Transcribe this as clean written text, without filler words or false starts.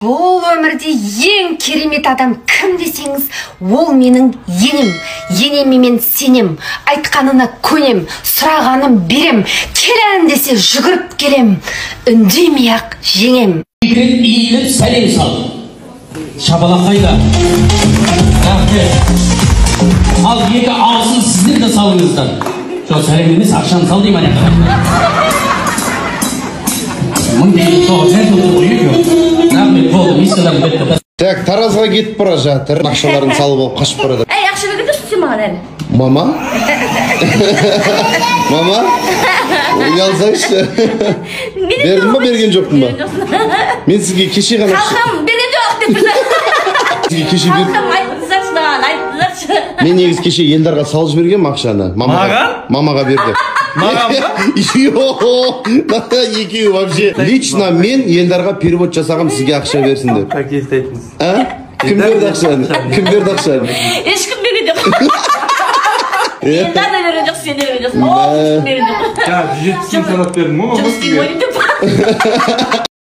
Бұл өмірде ең керемет адам кім десеңіз, ол менің енем. Енеме мен сенем, айтқанына көнем, сұрағаным берем, келен десе жүгіріп келем, үндемей-ақ жеңем. Иіліп сәлем сал. Шабалақ қайда? Ал екі ауысын сіздер де салыңыздар. Жоқ, сәлем емес, ақшаны сал деймін аяққа. Так, Таразға кетіп бара жатыр. Ақшаларын салып алып қашып барады. Әй, ақша берген дұрыс маған әлі. Мама? Мама? Ұялсаңызшы. Бердің ба, берген жоқтың ба? Мен сізге кеше ғана... Қалқам, берген жоқ деп бірді. Сізге кеше берді. Қалқам, айтыңыздаршы, айтыңыздаршы. Мен негіз кеше Елдарға салып жіберген ақшаны. Мамаға берді. Маған ба? Екеуі вообще. Лично мен Елдарға перевод жасағам сізге ақша берсін деп. Как естетіңіз? Кім берді ақшаны? Кім берді ақшаны? Ешкім берген жоқ. Елдар да берген жоқ, сен де берген жоқсың. О, берген жоқ. Ya, 170 sanat verdim ama. Жұмыс істеймін ойын деп.